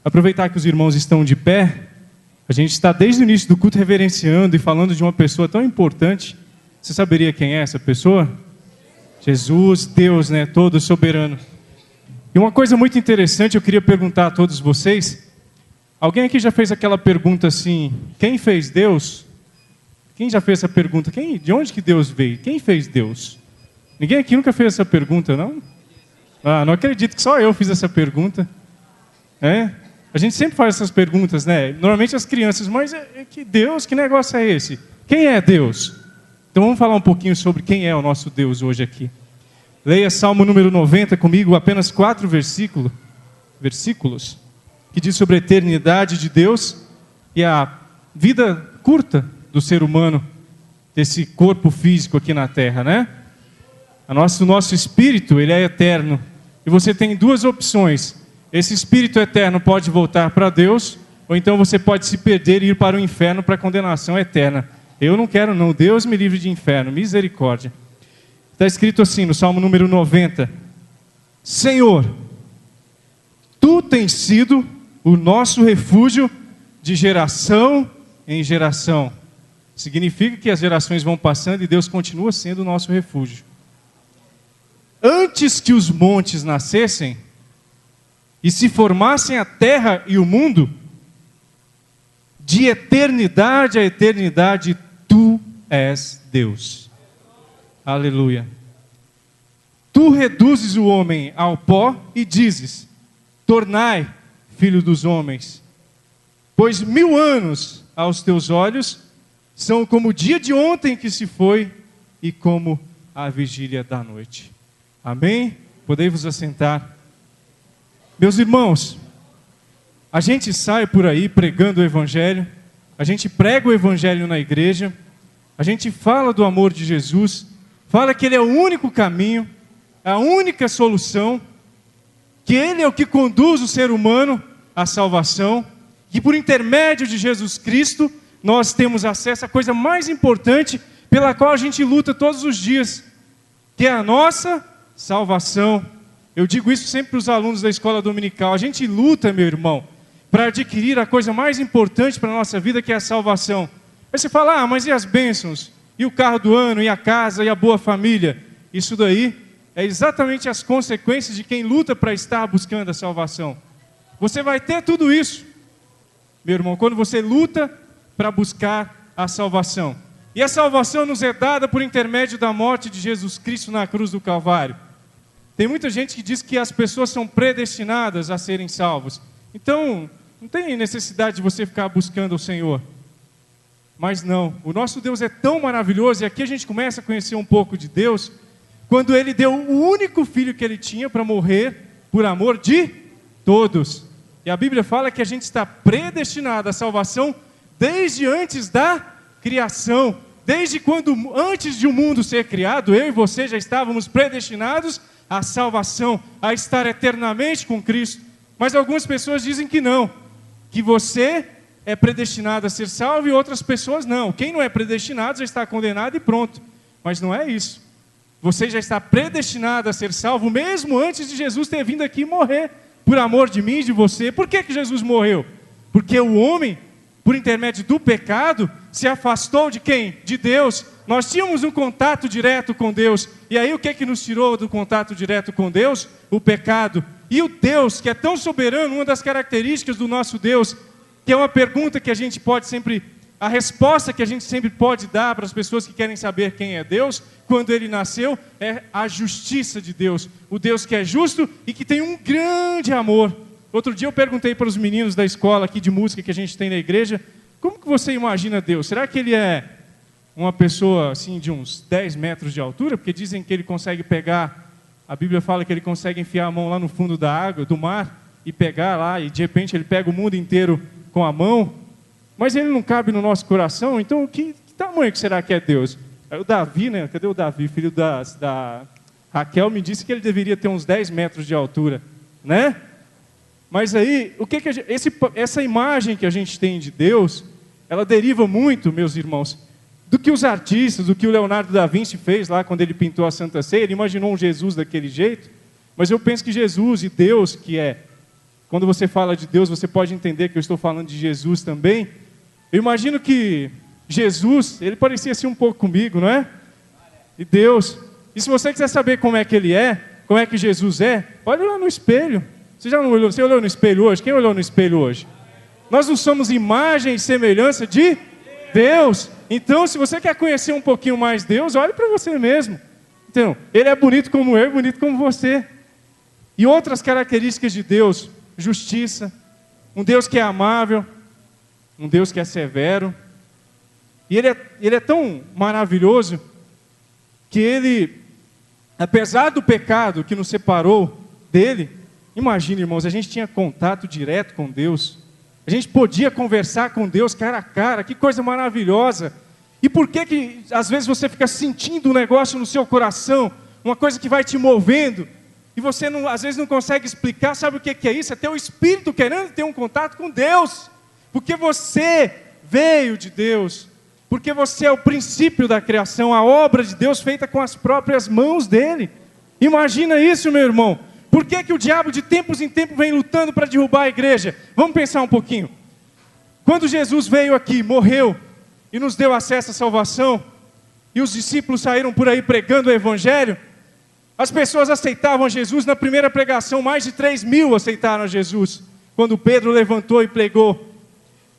Aproveitar que os irmãos estão de pé, a gente está desde o início do culto reverenciando e falando de uma pessoa tão importante. Você saberia quem é essa pessoa? Jesus, Deus, né? Todo soberano. E uma coisa muito interessante eu queria perguntar a todos vocês. Alguém aqui já fez aquela pergunta assim, quem fez Deus? Quem já fez essa pergunta? De onde que Deus veio? Quem fez Deus? Ninguém aqui nunca fez essa pergunta, não? Não acredito que só eu fiz essa pergunta. A gente sempre faz essas perguntas, né? Normalmente as crianças, mas que Deus, que negócio é esse? Quem é Deus? Então vamos falar um pouquinho sobre quem é o nosso Deus hoje aqui. Leia Salmo número 90 comigo, apenas 4 versículos, que diz sobre a eternidade de Deus e a vida curta do ser humano, desse corpo físico aqui na terra, né? O nosso espírito, ele é eterno. E você tem duas opções. Esse espírito eterno pode voltar para Deus, ou então você pode se perder e ir para o inferno, para a condenação eterna. Eu não quero não, Deus me livre de inferno, misericórdia. Está escrito assim no Salmo número 90. Senhor, Tu tens sido o nosso refúgio de geração em geração. Significa que as gerações vão passando e Deus continua sendo o nosso refúgio. Antes que os montes nascessem e se formassem a terra e o mundo, de eternidade a eternidade, Tu és Deus. Aleluia. Tu reduzes o homem ao pó e dizes, tornai filho dos homens, pois 1000 anos aos teus olhos são como o dia de ontem que se foi e como a vigília da noite. Amém? Podei vos assentar. Meus irmãos, a gente sai por aí pregando o Evangelho, a gente prega o Evangelho na igreja, a gente fala do amor de Jesus, fala que Ele é o único caminho, a única solução, que Ele é o que conduz o ser humano à salvação, que por intermédio de Jesus Cristo, nós temos acesso à coisa mais importante pela qual a gente luta todos os dias, que é a nossa salvação. Eu digo isso sempre para os alunos da escola dominical. A gente luta, meu irmão, para adquirir a coisa mais importante para a nossa vida, que é a salvação. Aí você fala, mas e as bênçãos? E o carro do ano? E a casa? E a boa família? Isso daí é exatamente as consequências de quem luta para estar buscando a salvação. Você vai ter tudo isso, meu irmão, quando você luta para buscar a salvação. E a salvação nos é dada por intermédio da morte de Jesus Cristo na cruz do Calvário. Tem muita gente que diz que as pessoas são predestinadas a serem salvos. Então, não tem necessidade de você ficar buscando o Senhor. Mas não, o nosso Deus é tão maravilhoso, e aqui a gente começa a conhecer um pouco de Deus, quando Ele deu o único filho que Ele tinha para morrer por amor de todos. E a Bíblia fala que a gente está predestinado à salvação desde antes da criação. Desde quando, antes de o mundo ser criado, eu e você já estávamos predestinados à salvação, a estar eternamente com Cristo. Mas algumas pessoas dizem que não, que você é predestinado a ser salvo e outras pessoas não. Quem não é predestinado já está condenado e pronto. Mas não é isso. Você já está predestinado a ser salvo mesmo antes de Jesus ter vindo aqui morrer por amor de mim e de você. Por que Jesus morreu? Porque o homem, por intermédio do pecado, se afastou de quem? De Deus. Nós tínhamos um contato direto com Deus. E aí o que nos tirou do contato direto com Deus? O pecado. E o Deus, que é tão soberano, uma das características do nosso Deus, que é uma pergunta que a gente pode sempre, a resposta que a gente sempre pode dar para as pessoas que querem saber quem é Deus, quando Ele nasceu, é a justiça de Deus. O Deus que é justo e que tem um grande amor. Outro dia eu perguntei para os meninos da escola aqui de música que a gente tem na igreja, como que você imagina Deus? Será que Ele é uma pessoa assim de uns 10 metros de altura? Porque dizem que Ele consegue pegar, a Bíblia fala que Ele consegue enfiar a mão lá no fundo da água, do mar, e pegar lá, e de repente Ele pega o mundo inteiro com a mão, mas Ele não cabe no nosso coração. Então que tamanho que será que é Deus? Aí o Davi, né? Cadê o Davi? Filho da Raquel me disse que ele deveria ter uns 10 metros de altura, né? Mas aí, essa imagem que a gente tem de Deus, ela deriva muito, meus irmãos, do que os artistas, do que o Leonardo da Vinci fez lá quando ele pintou a Santa Ceia. Ele imaginou um Jesus daquele jeito, mas eu penso que Jesus e Deus, que é quando você fala de Deus, você pode entender que eu estou falando de Jesus também. Eu imagino que Jesus, ele parecia assim um pouco comigo, não é? E Deus. E se você quiser saber como é que ele é, como é que Jesus é, olha lá no espelho. Você já não olhou? Você olhou no espelho hoje? Quem olhou no espelho hoje? Nós não somos imagem e semelhança de Deus. Então, se você quer conhecer um pouquinho mais Deus, olhe para você mesmo. Então, ele é bonito como eu, bonito como você. E outras características de Deus: justiça, um Deus que é amável, um Deus que é severo. E ele é tão maravilhoso que ele, apesar do pecado que nos separou dele, imagina, irmãos, a gente tinha contato direto com Deus. A gente podia conversar com Deus cara a cara, que coisa maravilhosa. E por que às vezes você fica sentindo um negócio no seu coração, uma coisa que vai te movendo, e você às vezes não consegue explicar? Sabe o que é isso? É teu espírito querendo ter um contato com Deus, porque você veio de Deus, porque você é o princípio da criação, a obra de Deus feita com as próprias mãos dele. Imagina isso, meu irmão. Por que o diabo de tempos em tempos vem lutando para derrubar a igreja? Vamos pensar um pouquinho. Quando Jesus veio aqui, morreu e nos deu acesso à salvação, e os discípulos saíram por aí pregando o evangelho, as pessoas aceitavam Jesus. Na primeira pregação, mais de 3.000 aceitaram Jesus, quando Pedro levantou e pregou.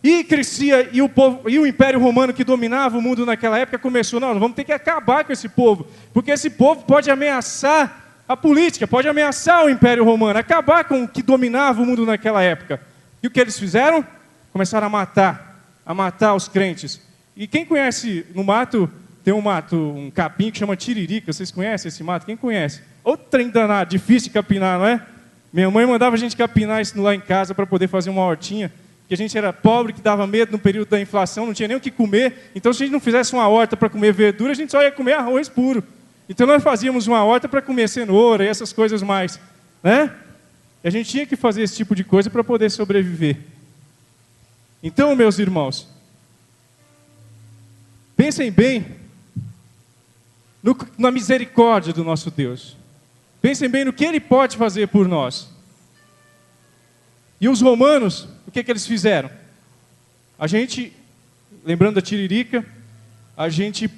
E crescia, e o Império Romano, que dominava o mundo naquela época, começou: não, vamos ter que acabar com esse povo, porque esse povo pode ameaçar a política, pode ameaçar o Império Romano, acabar com o que dominava o mundo naquela época. E o que eles fizeram? Começaram a matar os crentes. E quem conhece no mato, tem um capim que chama tiririca. Vocês conhecem esse mato? Quem conhece? Outro trem danado, difícil de capinar, não é? Minha mãe mandava a gente capinar isso lá em casa para poder fazer uma hortinha, porque a gente era pobre, que dava medo no período da inflação, não tinha nem o que comer. Então, se a gente não fizesse uma horta para comer verdura, a gente só ia comer arroz puro. Então nós fazíamos uma horta para comer cenoura e essas coisas mais, né? E a gente tinha que fazer esse tipo de coisa para poder sobreviver. Então, meus irmãos, pensem bem na misericórdia do nosso Deus. Pensem bem no que Ele pode fazer por nós. E os romanos, o que eles fizeram? A gente, lembrando da tiririca, a gente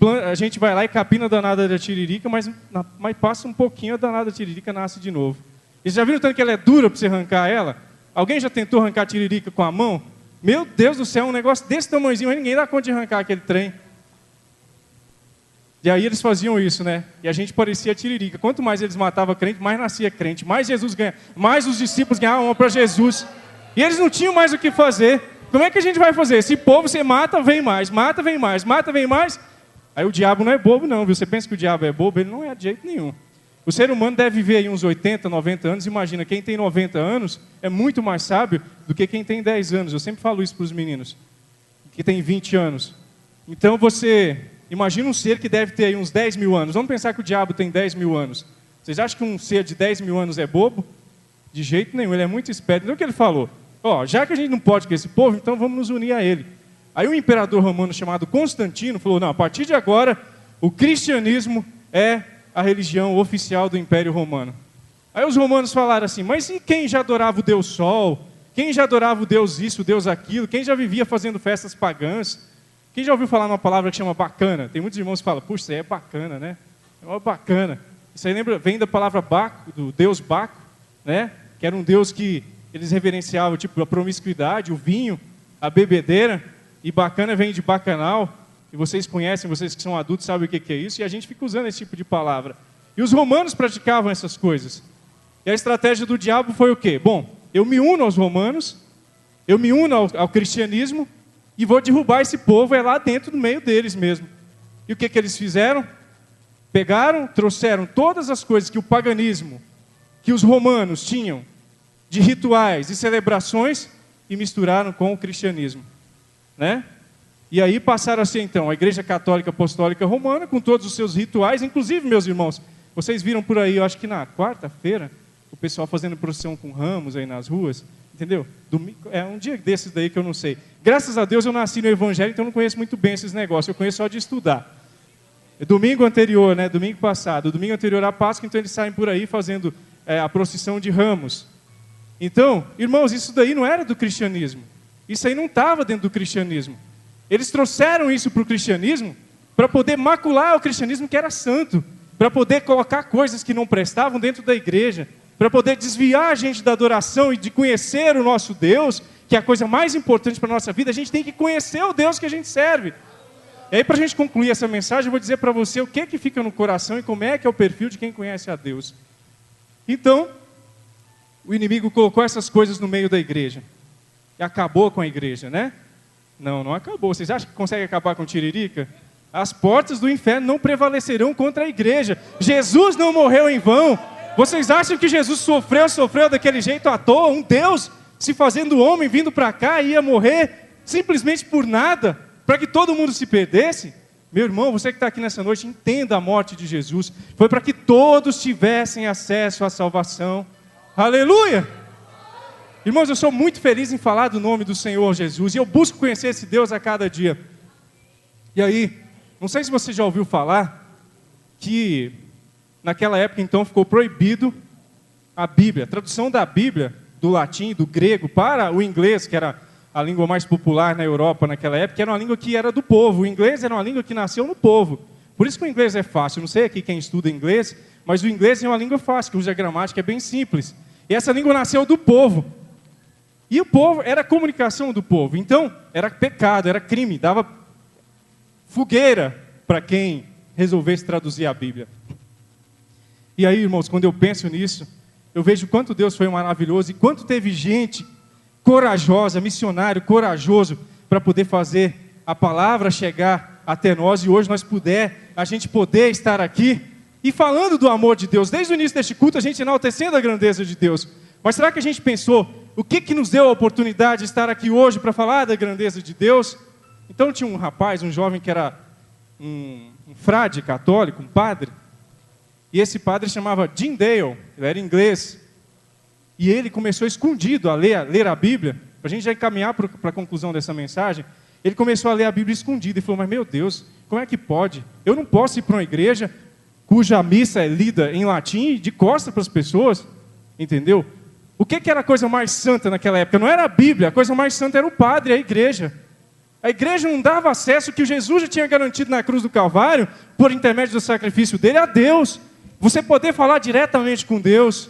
vai lá e capina a danada da tiririca, mas passa um pouquinho, a danada da tiririca nasce de novo. Vocês já viram tanto que ela é dura para você arrancar ela? Alguém já tentou arrancar a tiririca com a mão? Meu Deus do céu, um negócio desse tamanhozinho, mas ninguém dá conta de arrancar aquele trem. E aí eles faziam isso, né? E a gente parecia a tiririca. Quanto mais eles matavam crente, mais nascia crente, mais Jesus ganha, mais os discípulos ganhavam uma para Jesus. E eles não tinham mais o que fazer. Como é que a gente vai fazer? Esse povo você mata, vem mais, mata, vem mais, mata, vem mais. Aí o diabo não é bobo não, viu? Você pensa que o diabo é bobo? Ele não é de jeito nenhum. O ser humano deve viver aí uns 80, 90 anos. Imagina, quem tem 90 anos é muito mais sábio do que quem tem 10 anos. Eu sempre falo isso para os meninos, que tem 20 anos. Então você imagina um ser que deve ter aí uns 10 mil anos. Vamos pensar que o diabo tem 10 mil anos. Vocês acham que um ser de 10 mil anos é bobo? De jeito nenhum, ele é muito esperto. Então o que ele falou? Já que a gente não pode com esse povo, então vamos nos unir a ele. Aí o imperador romano chamado Constantino falou: não, a partir de agora, o cristianismo é a religião oficial do Império Romano. Aí os romanos falaram assim: mas e quem já adorava o Deus Sol? Quem já adorava o Deus isso, o Deus aquilo? Quem já vivia fazendo festas pagãs? Quem já ouviu falar numa palavra que chama bacana? Tem muitos irmãos que falam: puxa, isso aí é bacana, né? É uma bacana. Isso aí vem da palavra Baco, do Deus Baco, né? Que era um Deus que eles reverenciavam, tipo, a promiscuidade, o vinho, a bebedeira. E bacana vem de bacanal. E vocês conhecem, vocês que são adultos sabem o que é isso. E a gente fica usando esse tipo de palavra. E os romanos praticavam essas coisas. E a estratégia do diabo foi o quê? Bom, eu me uno aos romanos, eu me uno ao cristianismo e vou derrubar esse povo lá dentro, no meio deles mesmo. E o que eles fizeram? Pegaram, trouxeram todas as coisas que o paganismo, que os romanos tinham, de rituais e celebrações, e misturaram com o cristianismo, né? E aí passaram a ser, então, a Igreja Católica Apostólica Romana, com todos os seus rituais. Inclusive, meus irmãos, vocês viram por aí, eu acho que na quarta-feira, o pessoal fazendo procissão com ramos aí nas ruas, entendeu? É um dia desses daí que eu não sei. Graças a Deus eu nasci no Evangelho, então eu não conheço muito bem esses negócios, eu conheço só de estudar. Domingo anterior, né, domingo passado, domingo anterior à Páscoa, então eles saem por aí fazendo a procissão de ramos. Então, irmãos, isso daí não era do cristianismo. Isso aí não estava dentro do cristianismo. Eles trouxeram isso para o cristianismo para poder macular o cristianismo que era santo, para poder colocar coisas que não prestavam dentro da igreja, para poder desviar a gente da adoração e de conhecer o nosso Deus, que é a coisa mais importante para a nossa vida. A gente tem que conhecer o Deus que a gente serve. E aí, para a gente concluir essa mensagem, eu vou dizer para você o que fica no coração e como é que é o perfil de quem conhece a Deus. Então, o inimigo colocou essas coisas no meio da igreja. E acabou com a igreja, né? Não, não acabou. Vocês acham que consegue acabar com Tiririca? As portas do inferno não prevalecerão contra a igreja. Jesus não morreu em vão. Vocês acham que Jesus sofreu daquele jeito à toa? Um Deus se fazendo homem, vindo para cá, ia morrer simplesmente por nada, para que todo mundo se perdesse? Meu irmão, você que está aqui nessa noite, entenda a morte de Jesus. Foi para que todos tivessem acesso à salvação. Aleluia! Irmãos, eu sou muito feliz em falar do nome do Senhor Jesus, e eu busco conhecer esse Deus a cada dia. E aí, não sei se você já ouviu falar, que naquela época então ficou proibido a Bíblia, a tradução da Bíblia, do latim, do grego, para o inglês, que era a língua mais popular na Europa naquela época, era uma língua que era do povo. O inglês era uma língua que nasceu no povo. Por isso que o inglês é fácil. Eu não sei aqui quem estuda inglês, mas o inglês é uma língua fácil, que usa a gramática, é bem simples. E essa língua nasceu do povo. E o povo, era a comunicação do povo. Então, era pecado, era crime, dava fogueira para quem resolvesse traduzir a Bíblia. E aí, irmãos, quando eu penso nisso, eu vejo quanto Deus foi maravilhoso e quanto teve gente corajosa, missionário corajoso, para poder fazer a palavra chegar até nós, e hoje a gente poder estar aqui e falando do amor de Deus. Desde o início deste culto, a gente enaltecendo a grandeza de Deus. Mas será que a gente pensou, o que nos deu a oportunidade de estar aqui hoje para falar da grandeza de Deus? Então tinha um rapaz, um jovem que era um frade católico, um padre, e esse padre chamava Jim Dale, ele era inglês, e ele começou escondido a ler a Bíblia, para a gente já encaminhar para a conclusão dessa mensagem. Ele começou a ler a Bíblia escondido e falou, mas meu Deus, como é que pode? Eu não posso ir para uma igreja cuja missa é lida em latim de costas para as pessoas, entendeu? O que era a coisa mais santa naquela época? Não era a Bíblia, a coisa mais santa era o padre, a igreja. A igreja não dava acesso que o Jesus já tinha garantido na cruz do Calvário, por intermédio do sacrifício dele, a Deus. Você poder falar diretamente com Deus.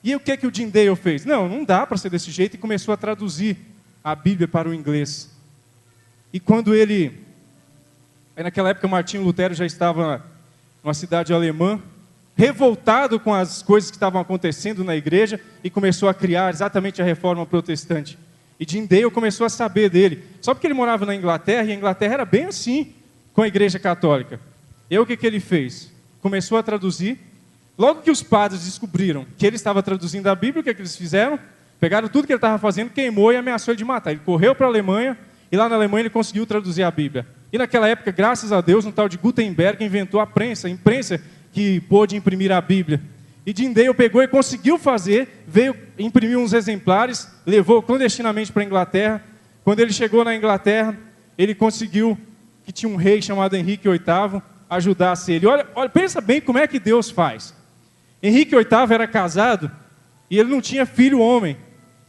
E o que o Jim Dale fez? Não dá para ser desse jeito, e começou a traduzir a Bíblia para o inglês. E quando aí naquela época Martinho Lutero já estava numa cidade alemã, revoltado com as coisas que estavam acontecendo na igreja, e começou a criar exatamente a reforma protestante. E Jim Dale começou a saber dele, só porque ele morava na Inglaterra, e a Inglaterra era bem assim com a igreja católica. E o que ele fez? Começou a traduzir. Logo que os padres descobriram que ele estava traduzindo a Bíblia, o que eles fizeram? Pegaram tudo que ele estava fazendo, queimou e ameaçou ele de matar. Ele correu para a Alemanha, e lá na Alemanha ele conseguiu traduzir a Bíblia. E naquela época, graças a Deus, um tal de Gutenberg inventou a imprensa que pôde imprimir a Bíblia. E Jim Dale pegou e conseguiu fazer, veio imprimir uns exemplares, levou clandestinamente para a Inglaterra. Quando ele chegou na Inglaterra, ele conseguiu, que tinha um rei chamado Henrique VIII, ajudasse ele. Olha, pensa bem como é que Deus faz. Henrique VIII era casado e ele não tinha filho homem.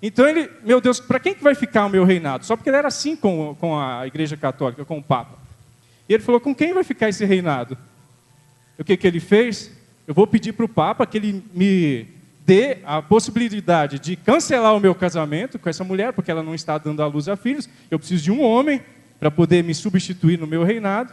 Então ele, meu Deus, para quem que vai ficar o meu reinado? Só porque ele era assim com a igreja católica, com o Papa. E ele falou, com quem vai ficar esse reinado? O que ele fez? Eu vou pedir para o Papa que ele me dê a possibilidade de cancelar o meu casamento com essa mulher, porque ela não está dando à luz a filhos. Eu preciso de um homem para poder me substituir no meu reinado.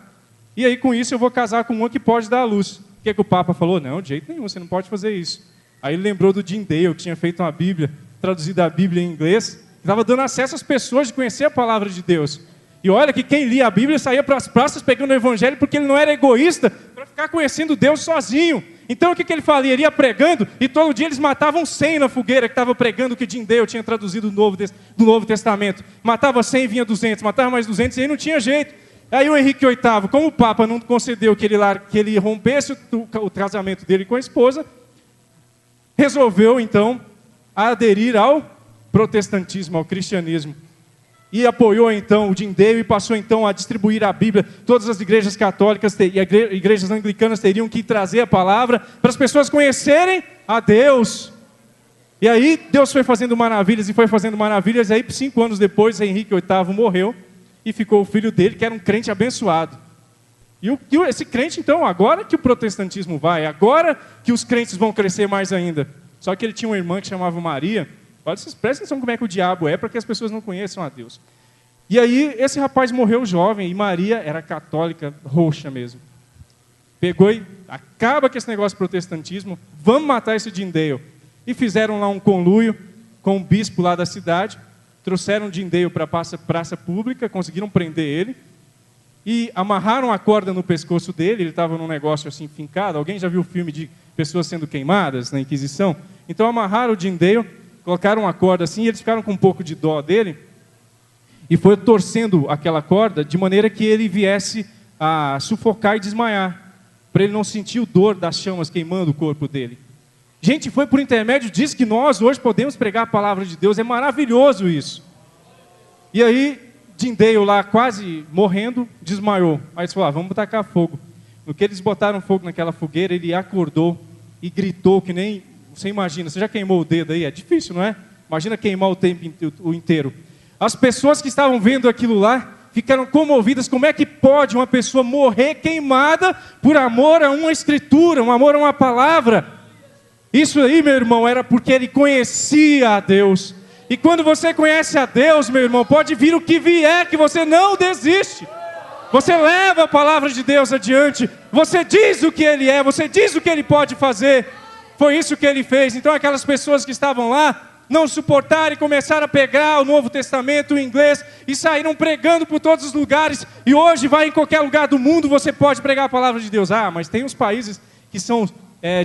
E aí com isso eu vou casar com uma que pode dar à luz. O que o Papa falou? Não, de jeito nenhum, você não pode fazer isso. Aí ele lembrou do Jim Dale, que tinha feito uma Bíblia, traduzida a Bíblia em inglês, que estava dando acesso às pessoas de conhecer a palavra de Deus. E olha que quem lia a Bíblia saía para as praças pegando o Evangelho, porque ele não era egoísta para ficar conhecendo Deus sozinho. Então o que ele fazia? Ele ia pregando, e todo dia eles matavam 100 na fogueira que estava pregando o que Jim Dale tinha traduzido do Novo Testamento. Matava 100, vinha 200, matava mais 200, e aí não tinha jeito. Aí o Henrique VIII, como o Papa não concedeu que ele rompesse o casamento dele com a esposa, resolveu então aderir ao protestantismo, ao cristianismo. E apoiou então o Jim Dale e passou então a distribuir a Bíblia. Todas as igrejas católicas e igrejas anglicanas teriam que trazer a palavra para as pessoas conhecerem a Deus. E aí Deus foi fazendo maravilhas e foi fazendo maravilhas. E aí 5 anos depois, Henrique VIII morreu e ficou o filho dele, que era um crente abençoado. E esse crente, então, agora que o protestantismo vai, agora que os crentes vão crescer mais ainda. Só que ele tinha uma irmã que chamava Maria. Olha, vocês prestem atenção como é que o diabo é, para que as pessoas não conheçam a Deus. E aí, esse rapaz morreu jovem, e Maria era católica roxa mesmo. Pegou e acaba com esse negócio de protestantismo, vamos matar esse Tyndale. E fizeram lá um conluio com o bispo lá da cidade, trouxeram Tyndale para a praça pública, conseguiram prender ele, e amarraram a corda no pescoço dele, ele estava num negócio assim fincado. Alguém já viu o filme de pessoas sendo queimadas na Inquisição? Então amarraram o Tyndale, colocaram a corda assim, e eles ficaram com um pouco de dó dele, e foi torcendo aquela corda de maneira que ele viesse a sufocar e desmaiar, para ele não sentir o dor das chamas queimando o corpo dele. Gente, foi por intermédio disso que nós hoje podemos pregar a palavra de Deus, é maravilhoso isso. E aí, Tyndale lá quase morrendo, desmaiou. Aí eles falaram, vamos tacar fogo. No que eles botaram fogo naquela fogueira, ele acordou e gritou que nem... Você imagina, você já queimou o dedo aí? É difícil, não é? Imagina queimar o tempo inteiro. As pessoas que estavam vendo aquilo lá ficaram comovidas. Como é que pode uma pessoa morrer queimada por amor a uma escritura, um amor a uma palavra? Isso aí, meu irmão, era porque ele conhecia a Deus. E quando você conhece a Deus, meu irmão, pode vir o que vier, que você não desiste. Você leva a palavra de Deus adiante. Você diz o que Ele é, você diz o que Ele pode fazer. Foi isso que Ele fez. Então aquelas pessoas que estavam lá não suportaram e começaram a pegar o Novo Testamento, o inglês, e saíram pregando por todos os lugares. E hoje vai em qualquer lugar do mundo, você pode pregar a palavra de Deus. Ah, mas tem uns países que são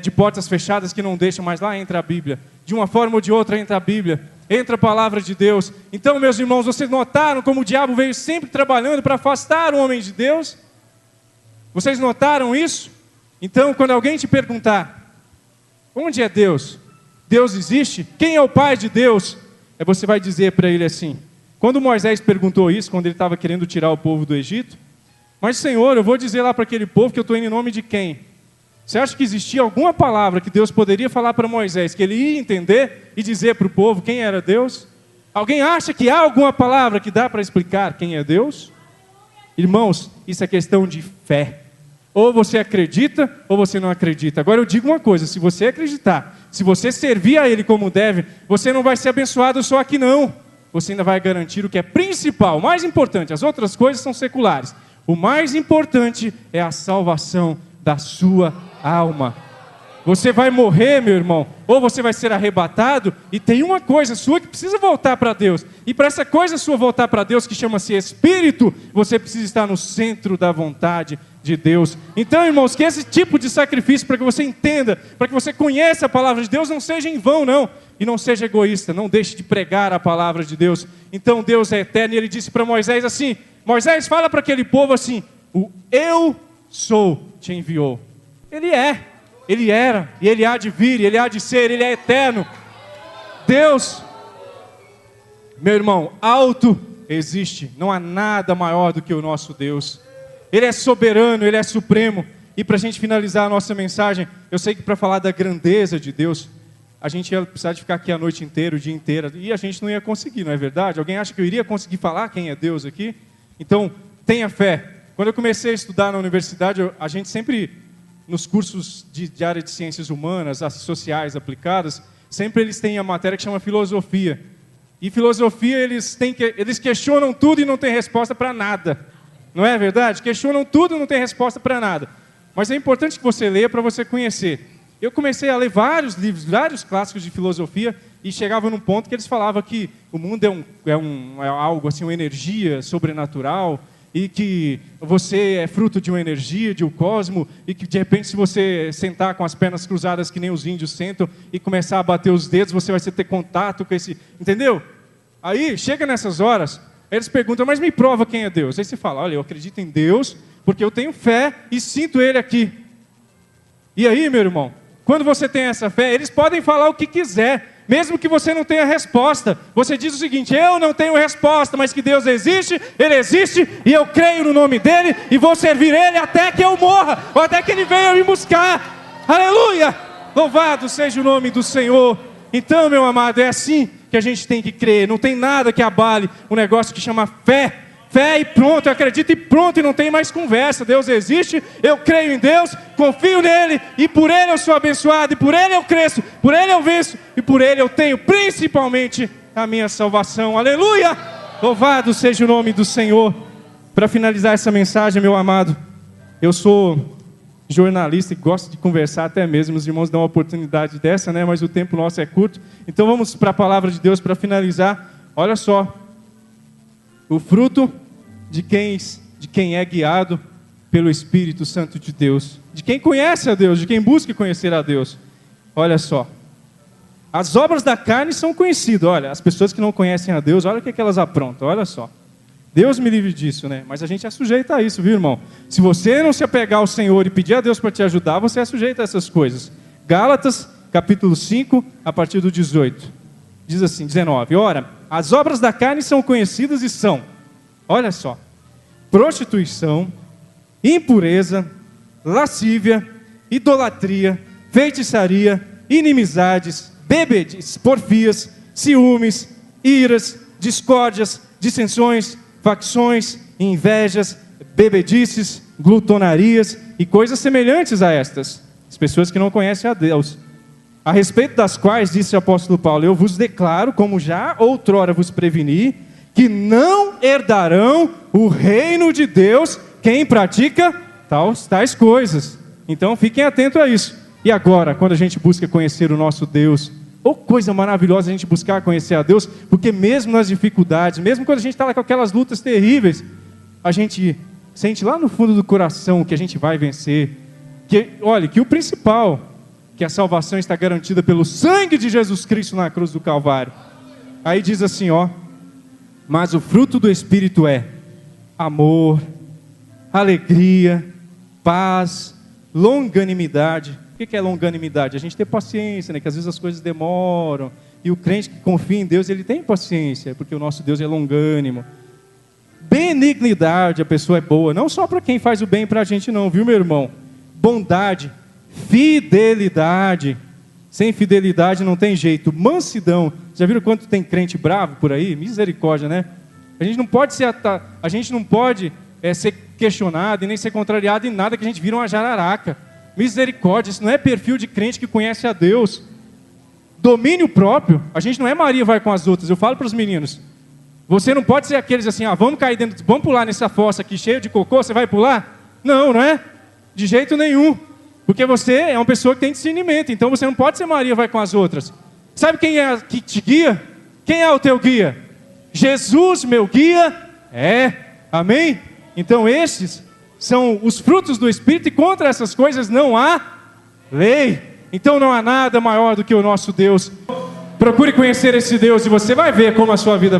de portas fechadas, que não deixam, mas lá entra a Bíblia. De uma forma ou de outra entra a Bíblia. Entra a palavra de Deus. Então, meus irmãos, vocês notaram como o diabo veio sempre trabalhando para afastar o homem de Deus? Vocês notaram isso? Então, quando alguém te perguntar, onde é Deus? Deus existe? Quem é o Pai de Deus? Você vai dizer para ele assim, quando Moisés perguntou isso, quando ele estava querendo tirar o povo do Egito, mas Senhor, eu vou dizer lá para aquele povo que eu estou indo em nome de quem? Você acha que existia alguma palavra que Deus poderia falar para Moisés, que ele ia entender e dizer para o povo quem era Deus? Alguém acha que há alguma palavra que dá para explicar quem é Deus? Irmãos, isso é questão de fé. Ou você acredita, ou você não acredita. Agora eu digo uma coisa, se você acreditar, se você servir a Ele como deve, você não vai ser abençoado só aqui não. Você ainda vai garantir o que é principal, o mais importante. As outras coisas são seculares. O mais importante é a salvação da sua alma. Você vai morrer, meu irmão, ou você vai ser arrebatado, e tem uma coisa sua que precisa voltar para Deus. E para essa coisa sua voltar para Deus, que chama-se Espírito, você precisa estar no centro da vontade de Deus. Então, irmãos, que esse tipo de sacrifício, para que você entenda, para que você conheça a palavra de Deus, não seja em vão, não. E não seja egoísta, não deixe de pregar a palavra de Deus. Então, Deus é eterno, e Ele disse para Moisés assim, Moisés, fala para aquele povo assim, o Eu Sou te enviou. Ele é, Ele era, e Ele há de vir, Ele há de ser, Ele é eterno. Deus, meu irmão, alto existe, não há nada maior do que o nosso Deus. Ele é soberano, Ele é supremo. E para a gente finalizar a nossa mensagem, eu sei que para falar da grandeza de Deus, a gente ia precisar de ficar aqui a noite inteira, o dia inteiro, e a gente não ia conseguir, não é verdade? Alguém acha que eu iria conseguir falar quem é Deus aqui? Então, tenha fé. Quando eu comecei a estudar na universidade, a gente sempre, nos cursos de área de ciências humanas, as sociais aplicadas, sempre eles têm a matéria que chama filosofia. E filosofia, eles questionam tudo e não têm resposta para nada. Não é verdade? Questionam tudo e não têm resposta para nada. Mas é importante que você leia para você conhecer. Eu comecei a ler vários livros, vários clássicos de filosofia, e chegava num ponto que eles falavam que o mundo é algo assim, uma energia sobrenatural, e que você é fruto de uma energia, de um cosmo, e que de repente se você sentar com as pernas cruzadas que nem os índios sentam e começar a bater os dedos, você vai ter contato com esse... Entendeu? Aí, chega nessas horas, eles perguntam, mas me prova quem é Deus. Aí você fala, olha, eu acredito em Deus, porque eu tenho fé e sinto Ele aqui. E aí, meu irmão, quando você tem essa fé, eles podem falar o que quiser, mesmo que você não tenha resposta. Você diz o seguinte, eu não tenho resposta, mas que Deus existe, Ele existe, e eu creio no nome dEle, e vou servir Ele até que eu morra, ou até que Ele venha me buscar. Aleluia! Louvado seja o nome do Senhor. Então, meu amado, é assim que a gente tem que crer. Não tem nada que abale um negócio que chama fé. Fé e pronto, eu acredito e pronto, e não tem mais conversa. Deus existe, eu creio em Deus, confio nele, e por ele eu sou abençoado, e por ele eu cresço, por ele eu venço, e por ele eu tenho principalmente a minha salvação. Aleluia! Louvado seja o nome do Senhor. Para finalizar essa mensagem, meu amado, eu sou jornalista e gosto de conversar até mesmo. Os irmãos dão uma oportunidade dessa, né? Mas o tempo nosso é curto. Então vamos para a palavra de Deus para finalizar. Olha só. O fruto de quem é guiado pelo Espírito Santo de Deus. De quem conhece a Deus, de quem busca conhecer a Deus. Olha só. As obras da carne são conhecidas. Olha, as pessoas que não conhecem a Deus, olha o que elas aprontam. Olha só. Deus me livre disso, né? Mas a gente é sujeito a isso, viu, irmão? Se você não se apegar ao Senhor e pedir a Deus para te ajudar, você é sujeito a essas coisas. Gálatas, capítulo 5, a partir do 18. Diz assim, 19. Ora, as obras da carne são conhecidas e são, olha só, prostituição, impureza, lascívia, idolatria, feitiçaria, inimizades, bebedices, porfias, ciúmes, iras, discórdias, dissensões, facções, invejas, bebedices, glutonarias e coisas semelhantes a estas. As pessoas que não conhecem a Deus. A respeito das quais, disse o apóstolo Paulo, eu vos declaro, como já outrora vos preveni, que não herdarão o reino de Deus quem pratica tais coisas. Então fiquem atentos a isso. E agora, quando a gente busca conhecer o nosso Deus, ou coisa maravilhosa a gente buscar conhecer a Deus, porque mesmo nas dificuldades, mesmo quando a gente está lá com aquelas lutas terríveis, a gente sente lá no fundo do coração que a gente vai vencer. Que, olha, que o principal, que a salvação está garantida pelo sangue de Jesus Cristo na cruz do Calvário. Aí diz assim, ó, mas o fruto do Espírito é amor, alegria, paz, longanimidade. O que é longanimidade? A gente ter paciência, né? Que às vezes as coisas demoram. E o crente que confia em Deus, ele tem paciência, porque o nosso Deus é longânimo. Benignidade, a pessoa é boa, não só para quem faz o bem para a gente não, viu, meu irmão? Bondade, fidelidade. Sem fidelidade não tem jeito. Mansidão. Já viram quanto tem crente bravo por aí? Misericórdia, né? A gente não pode ser questionado e nem ser contrariado em nada que a gente vira uma jararaca. Misericórdia, isso não é perfil de crente que conhece a Deus. Domínio próprio, a gente não é Maria vai com as outras. Eu falo para os meninos, você não pode ser aqueles assim, vamos cair dentro, vamos pular nessa fossa aqui cheia de cocô, você vai pular? Não, não é? De jeito nenhum. Porque você é uma pessoa que tem discernimento, então você não pode ser Maria vai com as outras. Sabe quem é que te guia? Quem é o teu guia? Jesus, meu guia, amém? Então estes são os frutos do Espírito, e contra essas coisas não há lei. Então não há nada maior do que o nosso Deus. Procure conhecer esse Deus e você vai ver como a sua vida vai